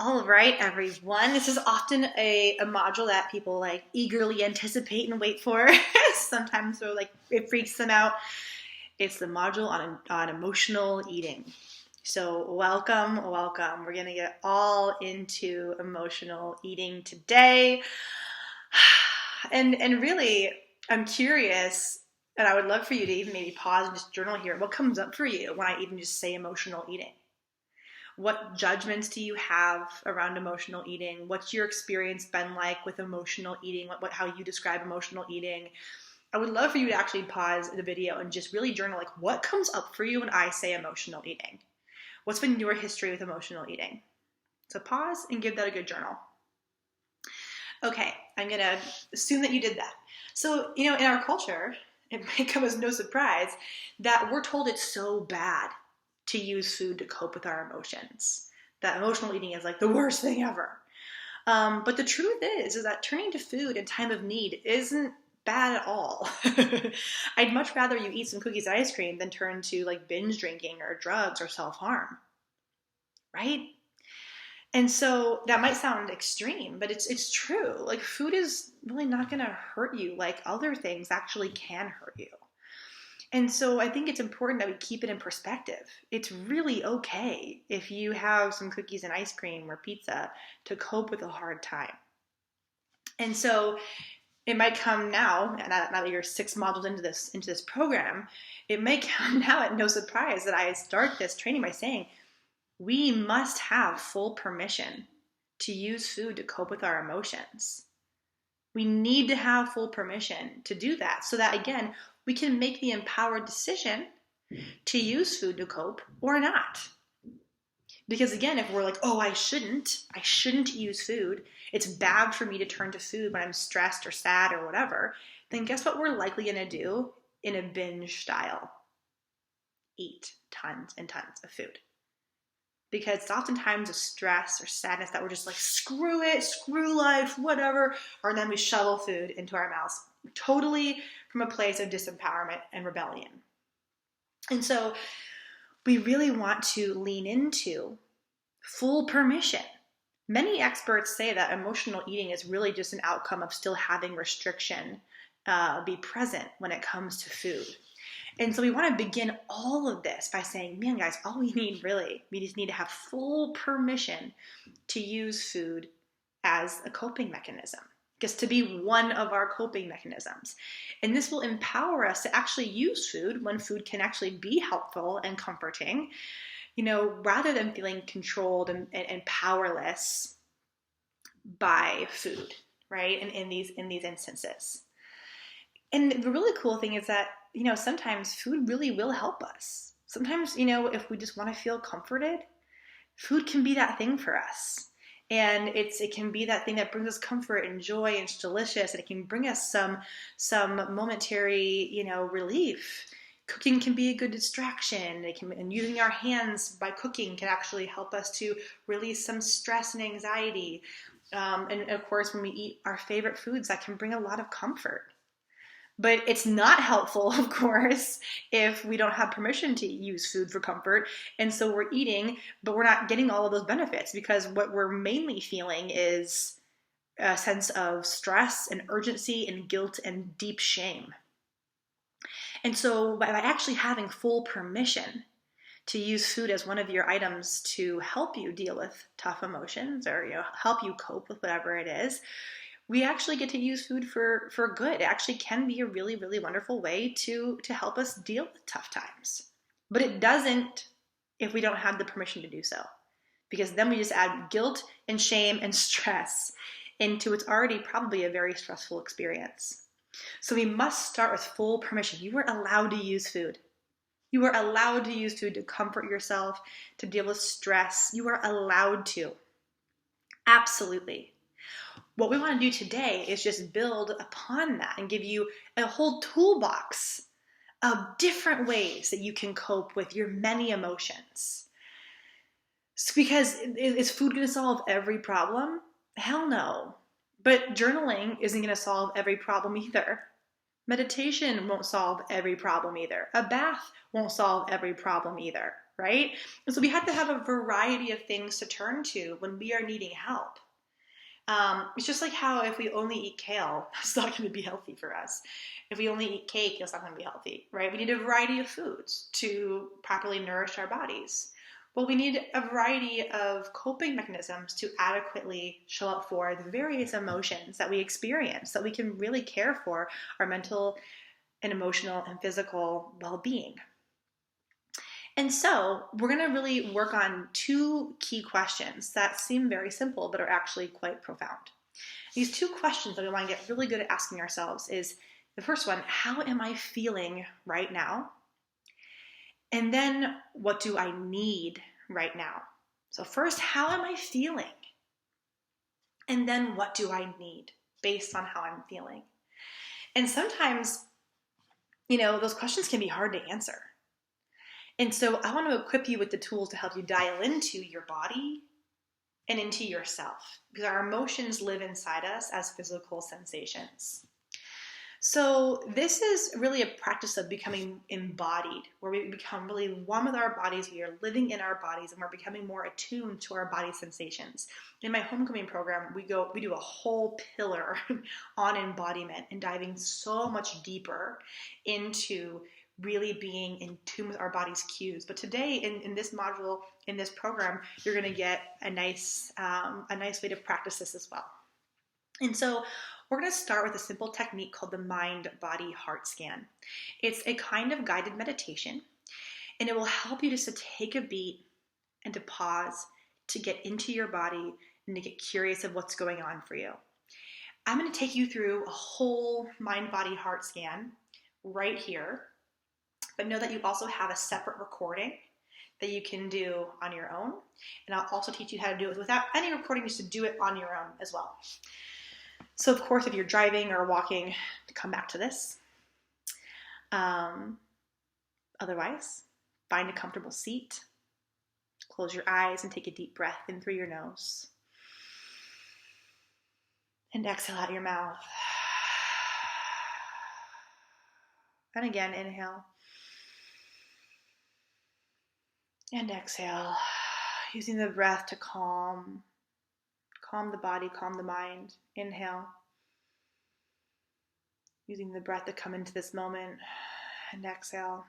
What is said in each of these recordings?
All right, everyone. This is often a module that people like eagerly anticipate and wait for. Sometimes so like it freaks them out. It's the module on emotional eating. So welcome. We're gonna get all into emotional eating today. And really, I'm curious, and I would love for you to even maybe pause and just journal here. What comes up for you when I even just say emotional eating? What judgments do you have around emotional eating? What's your experience been like with emotional eating? How you describe emotional eating? I would love for you to actually pause the video and just really journal, like, what comes up for you when I say emotional eating? What's been your history with emotional eating? So pause and give that a good journal. Okay, I'm gonna assume that you did that. So, in our culture, it may come as no surprise that we're told it's so bad to use food to cope with our emotions. That emotional eating is like the worst thing ever. But the truth is that turning to food in time of need isn't bad at all. I'd much rather you eat some cookies and ice cream than turn to like binge drinking or drugs or self-harm, right? And so that might sound extreme, but it's true. Like food is really not going to hurt you like other things actually can hurt you. And so I think it's important that we keep it in perspective. It's really okay if you have some cookies and ice cream or pizza to cope with a hard time. And so it might come now, and now that you're 6 modules into this program, it may come now at no surprise that I start this training by saying we must have full permission to use food to cope with our emotions. We need to have full permission to do that so that, again, we can make the empowered decision to use food to cope or not. Because again, if we're like, oh, I shouldn't use food, it's bad for me to turn to food when I'm stressed or sad or whatever, then guess what we're likely going to do in a binge style? Eat tons and tons of food. Because it's oftentimes a stress or sadness that we're just like, screw it, screw life, whatever. Or then we shovel food into our mouths, totally from a place of disempowerment and rebellion. And so we really want to lean into full permission. Many experts say that emotional eating is really just an outcome of still having restriction be present when it comes to food. And so we want to begin all of this by saying, man, guys, all we need really, we just need to have full permission to use food as a coping mechanism, just to be one of our coping mechanisms. And this will empower us to actually use food when food can actually be helpful and comforting, rather than feeling controlled and powerless by food, right? And in these instances. And the really cool thing is that, sometimes food really will help us. Sometimes, if we just want to feel comforted, food can be that thing for us. And it can be that thing that brings us comfort and joy, and it's delicious, and it can bring us some momentary, relief. Cooking can be a good distraction. And using our hands by cooking can actually help us to release some stress and anxiety. And of course, when we eat our favorite foods, that can bring a lot of comfort. But it's not helpful, of course, if we don't have permission to use food for comfort. And so we're eating, but we're not getting all of those benefits, because what we're mainly feeling is a sense of stress and urgency and guilt and deep shame. And so by actually having full permission to use food as one of your items to help you deal with tough emotions or help you cope with whatever it is, we actually get to use food for good. It actually can be a really, really wonderful way to help us deal with tough times. But it doesn't if we don't have the permission to do so, because then we just add guilt and shame and stress into what's already probably a very stressful experience. So we must start with full permission. You are allowed to use food. You are allowed to use food to comfort yourself, to deal with stress. You are allowed to. Absolutely. What we want to do today is just build upon that and give you a whole toolbox of different ways that you can cope with your many emotions. Because is food going to solve every problem? Hell no. But journaling isn't going to solve every problem either. Meditation won't solve every problem either. A bath won't solve every problem either, right? And so we have to have a variety of things to turn to when we are needing help. It's just like how if we only eat kale, it's not going to be healthy for us. If we only eat cake, it's not going to be healthy, right? We need a variety of foods to properly nourish our bodies. Well, we need a variety of coping mechanisms to adequately show up for the various emotions that we experience, so that we can really care for our mental and emotional and physical well-being. And so we're going to really work on two key questions that seem very simple, but are actually quite profound. These two questions that we want to get really good at asking ourselves is the first one, how am I feeling right now? And then what do I need right now? So first, how am I feeling? And then what do I need based on how I'm feeling? And sometimes, those questions can be hard to answer. And so I want to equip you with the tools to help you dial into your body and into yourself, because our emotions live inside us as physical sensations. So this is really a practice of becoming embodied, where we become really one with our bodies. We are living in our bodies, and we're becoming more attuned to our body sensations. In my homecoming program, we do a whole pillar on embodiment and diving so much deeper into really being in tune with our body's cues. But today, in this module, in this program, you're going to get a nice way to practice this as well. And so we're going to start with a simple technique called the mind-body-heart scan. It's a kind of guided meditation, and it will help you just to take a beat and to pause, to get into your body and to get curious of what's going on for you. I'm going to take you through a whole mind-body-heart scan right here. But know that you also have a separate recording that you can do on your own. And I'll also teach you how to do it without any recording, just to do it on your own as well. So of course, if you're driving or walking, to come back to this. Otherwise, find a comfortable seat. Close your eyes and take a deep breath in through your nose. And exhale out your mouth. And again, inhale. And exhale, using the breath to calm the body, calm the mind. Inhale, using the breath to come into this moment. And exhale,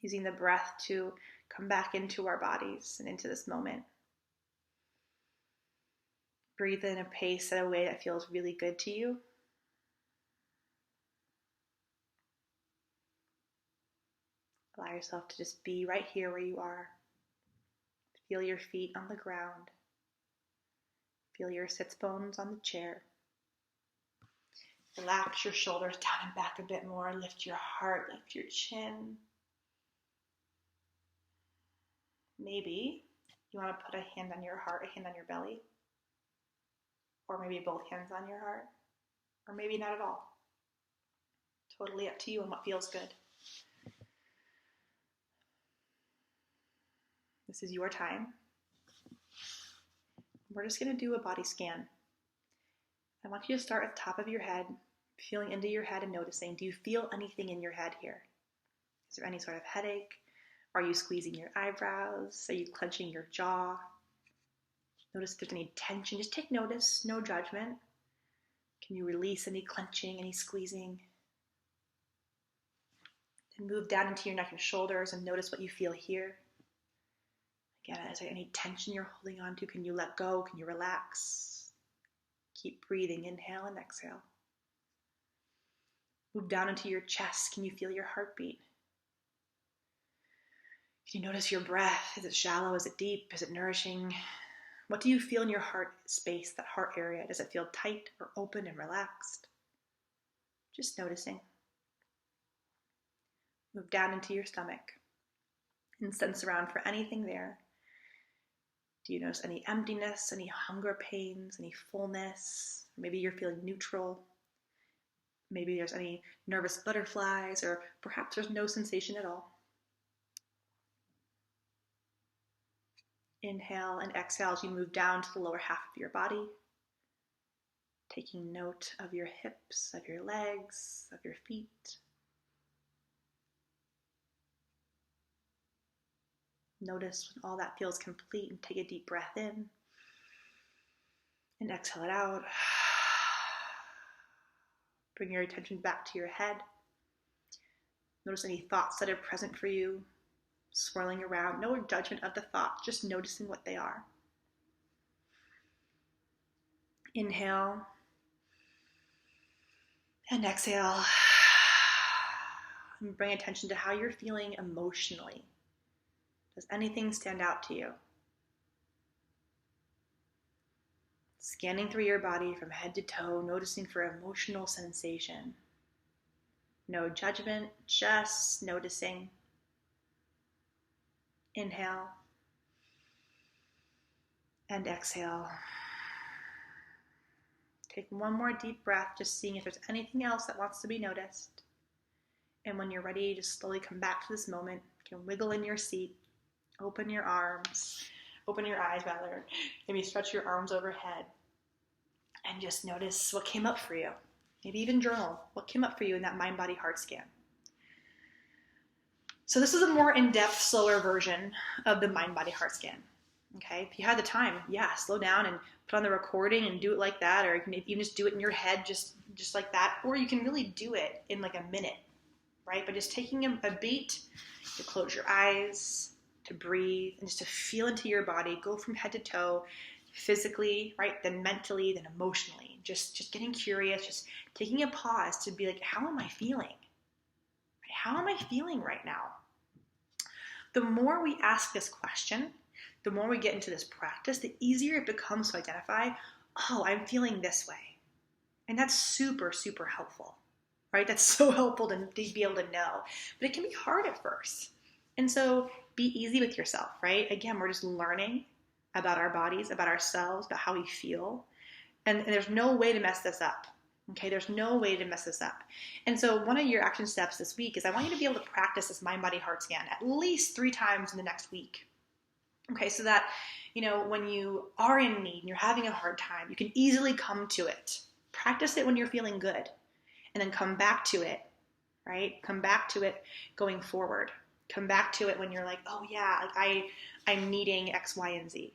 using the breath to come back into our bodies and into this moment. Breathe in a pace at a way that feels really good to you. Allow yourself to just be right here where you are. Feel your feet on the ground. Feel your sits bones on the chair. Relax your shoulders down and back a bit more. Lift your heart, lift your chin. Maybe you want to put a hand on your heart, a hand on your belly. Or maybe both hands on your heart. Or maybe not at all. Totally up to you and what feels good. This is your time. We're just going to do a body scan. I want you to start at the top of your head, feeling into your head and noticing, do you feel anything in your head here? Is there any sort of headache? Are you squeezing your eyebrows? Are you clenching your jaw? Notice if there's any tension. Just take notice, no judgment. Can you release any clenching, any squeezing? Then move down into your neck and shoulders and notice what you feel here. Again, is there any tension you're holding on to? Can you let go? Can you relax? Keep breathing. Inhale and exhale. Move down into your chest. Can you feel your heartbeat? Can you notice your breath? Is it shallow? Is it deep? Is it nourishing? What do you feel in your heart space, that heart area? Does it feel tight or open and relaxed? Just noticing. Move down into your stomach and sense around for anything there. Do you notice any emptiness, any hunger pains, any fullness? Maybe you're feeling neutral. Maybe there's any nervous butterflies, or perhaps there's no sensation at all. Inhale and exhale as you move down to the lower half of your body, taking note of your hips, of your legs, of your feet. Notice when all that feels complete, and take a deep breath in and exhale it out. Bring your attention back to your head. Notice any thoughts that are present for you, swirling around. No judgment of the thoughts, just noticing what they are. Inhale and exhale. And bring attention to how you're feeling emotionally. Does anything stand out to you? Scanning through your body from head to toe, noticing for emotional sensation. No judgment, just noticing. Inhale and exhale. Take one more deep breath, just seeing if there's anything else that wants to be noticed. And when you're ready, just slowly come back to this moment. You can wiggle in your seat, open your arms, open your eyes rather, maybe stretch your arms overhead, and just notice what came up for you. Maybe even journal what came up for you in that mind, body, heart scan. So this is a more in-depth, slower version of the mind, body, heart scan. Okay, if you had the time, slow down and put on the recording and do it like that, or you can even just do it in your head, just like that, or you can really do it in like a minute, right? By just taking a beat to close your eyes, to breathe, and just to feel into your body, go from head to toe, physically, right? Then mentally, then emotionally, just getting curious, just taking a pause to be like, how am I feeling? How am I feeling right now? The more we ask this question, the more we get into this practice, the easier it becomes to identify, oh, I'm feeling this way. And that's super, super helpful, right? That's so helpful to be able to know. But it can be hard at first. And so be easy with yourself, right? Again, we're just learning about our bodies, about ourselves, about how we feel. And there's no way to mess this up. Okay, there's no way to mess this up. And so one of your action steps this week is I want you to be able to practice this mind, body, heart scan at least 3 times in the next week. Okay, so that, when you are in need and you're having a hard time, you can easily come to it. Practice it when you're feeling good, and then come back to it, right? Come back to it going forward. Come back to it when you're like, oh yeah, like I'm needing X, Y, and Z.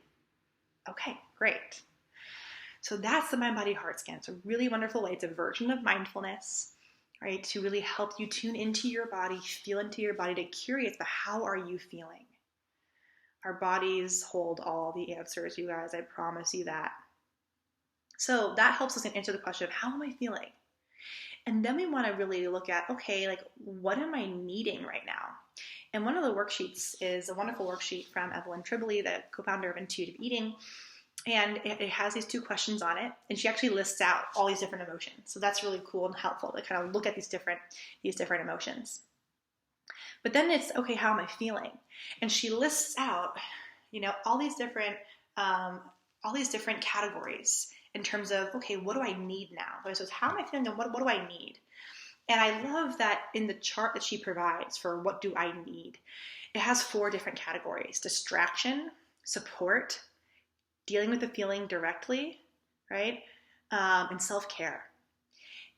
Okay, great. So that's the mind, body, heart scan. It's a really wonderful way. It's a version of mindfulness, right? To really help you tune into your body, feel into your body, to get curious about how are you feeling. Our bodies hold all the answers, you guys. I promise you that. So that helps us answer the question of how am I feeling? And then we want to really look at, okay, like what am I needing right now? And one of the worksheets is a wonderful worksheet from Evelyn Tribole, the co-founder of Intuitive Eating. And it has these 2 questions on it, and she actually lists out all these different emotions. So that's really cool and helpful to kind of look at these different emotions. But then it's, okay, how am I feeling? And she lists out, all these different categories in terms of, okay, what do I need now? So it's how am I feeling and what do I need? And I love that in the chart that she provides for what do I need, it has 4 different categories: distraction, support, dealing with the feeling directly, right? And self-care.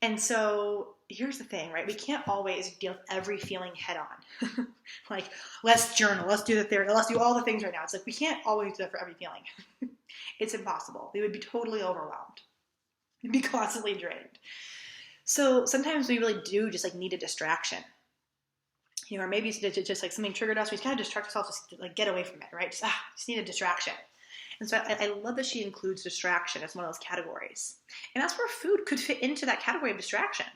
And so here's the thing, right? We can't always deal with every feeling head on. Like, let's journal, let's do the therapy, let's do all the things right now. It's like, we can't always do that for every feeling. It's impossible. We would be totally overwhelmed. We'd be constantly drained. So sometimes we really do just like need a distraction. Or maybe it's just like something triggered us. We just gotta distract ourselves, just like get away from it, right? Just need a distraction. And so I love that she includes distraction as one of those categories. And that's where food could fit into that category of distraction.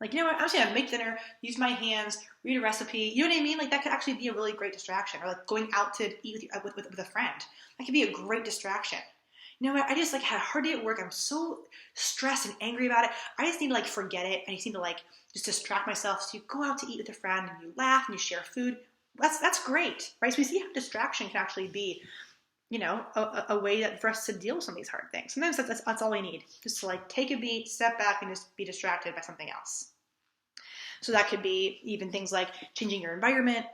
Like, I'm just going to make dinner, use my hands, read a recipe. You know what I mean? Like, that could actually be a really great distraction. Or like going out to eat with a friend. That could be a great distraction. I just like had a hard day at work. I'm so stressed and angry about it. I just need to like forget it. I just need to like just distract myself. So you go out to eat with a friend and you laugh and you share food. That's great, right? So we see how distraction can actually be a way that for us to deal with some of these hard things. Sometimes that's all we need, just to like take a beat, step back, and just be distracted by something else. So that could be even things like changing your environment,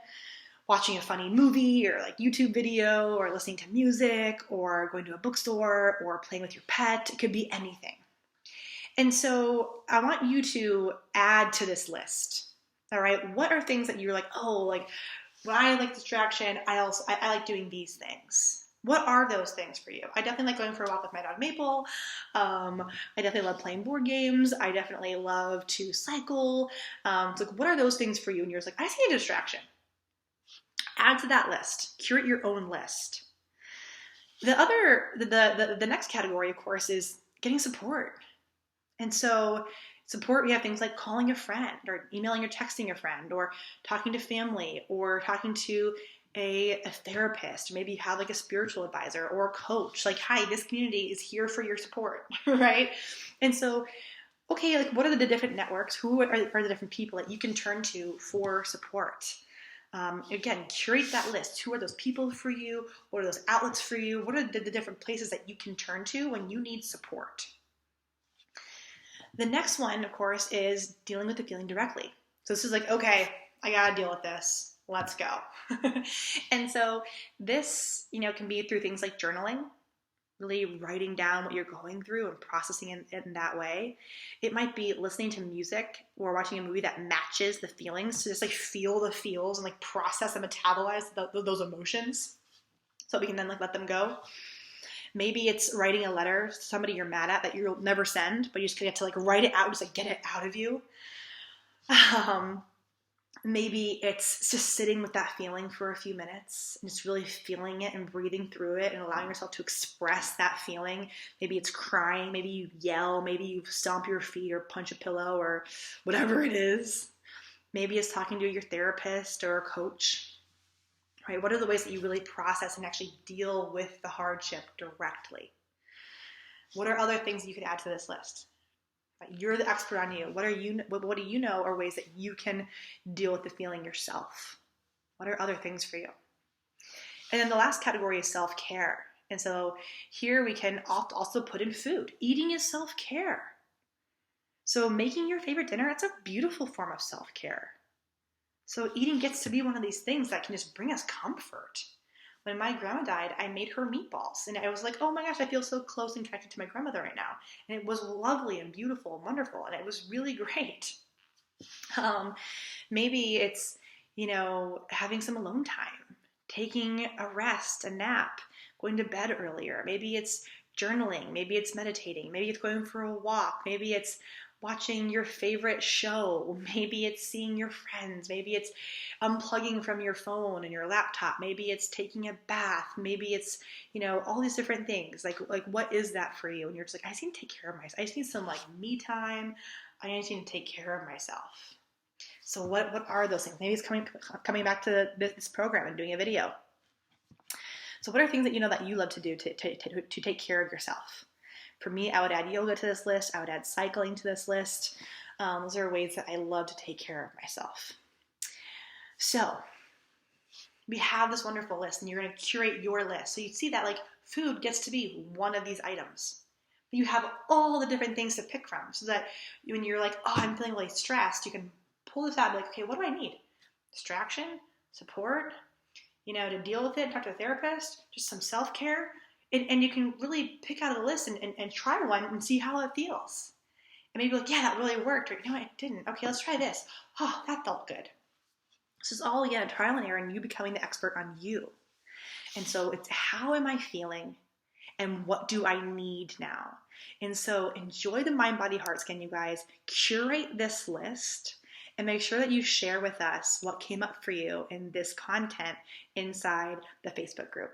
watching a funny movie or like YouTube video, or listening to music, or going to a bookstore, or playing with your pet. It could be anything. And so I want you to add to this list. All right, what are things that you're like, oh, like when I like distraction, I like doing these things. What are those things for you? I definitely like going for a walk with my dog Maple. I definitely love playing board games. I definitely love to cycle. It's like, what are those things for you? And you're just like, I see a distraction. Add to that list. Curate your own list. The next category, of course, is getting support. And so support, we have things like calling a friend or emailing or texting a friend or talking to family or talking to a therapist. Maybe you have like a spiritual advisor or a coach. Like, hi, this community is here for your support, right? And so, okay, like what are the different networks? Who are the different people that you can turn to for support? Again, curate that list. Who are those people for you? What are those outlets for you? What are the different places that you can turn to when you need support? The next one, of course, is dealing with the feeling directly. So this is like, okay, I got to deal with this. Let's go. And so this, can be through things like journaling, really writing down what you're going through and processing it in that way. It might be listening to music or watching a movie that matches the feelings to just like feel the feels and like process and metabolize those emotions so we can then like let them go. Maybe it's writing a letter to somebody you're mad at that you'll never send, but you just get to like write it out, just like get it out of you. Maybe it's just sitting with that feeling for a few minutes and just really feeling it and breathing through it and allowing yourself to express that feeling. Maybe it's crying, maybe you yell, maybe you stomp your feet or punch a pillow or whatever it is. Maybe it's talking to your therapist or a coach, right? What are the ways that you really process and actually deal with the hardship directly? What are other things you could add to this list? You're the expert on you. What do you know are ways that you can deal with the feeling yourself? What are other things for you? And then the last category is self-care. And so here we can also put in food. Eating is self-care. So making your favorite dinner, that's a beautiful form of self-care. So eating gets to be one of these things that can just bring us comfort. When my grandma died, I made her meatballs. And I was like, oh my gosh, I feel so close and connected to my grandmother right now. And it was lovely and beautiful and wonderful. And it was really great. Maybe it's, having some alone time, taking a rest, a nap, going to bed earlier. Maybe it's journaling. Maybe it's meditating. Maybe it's going for a walk. Maybe it's watching your favorite show. Maybe it's seeing your friends. Maybe it's unplugging from your phone and your laptop. Maybe it's taking a bath. Maybe it's, all these different things. Like what is that for you? And you're just like, I just need to take care of myself. I just need some like me time. I just need to take care of myself. So what are those things? Maybe it's coming back to this program and doing a video. So what are things that that you love to do to take care of yourself? For me, I would add yoga to this list. I would add cycling to this list. Those are ways that I love to take care of myself. So we have this wonderful list, and you're going to curate your list. So you see that like food gets to be one of these items. But you have all the different things to pick from, so that when you're like, oh, I'm feeling really stressed, you can pull this out and be like, okay, what do I need? Distraction, support, to deal with it, talk to a therapist, just some self-care. And you can really pick out of the list and try one and see how it feels. And maybe like, yeah, that really worked. Or, it didn't. Okay, let's try this. Oh, that felt good. This is all, again, trial and error and you becoming the expert on you. And so it's how am I feeling and what do I need now? And so enjoy the mind, body, heart scan, you guys. Curate this list and make sure that you share with us what came up for you in this content inside the Facebook group.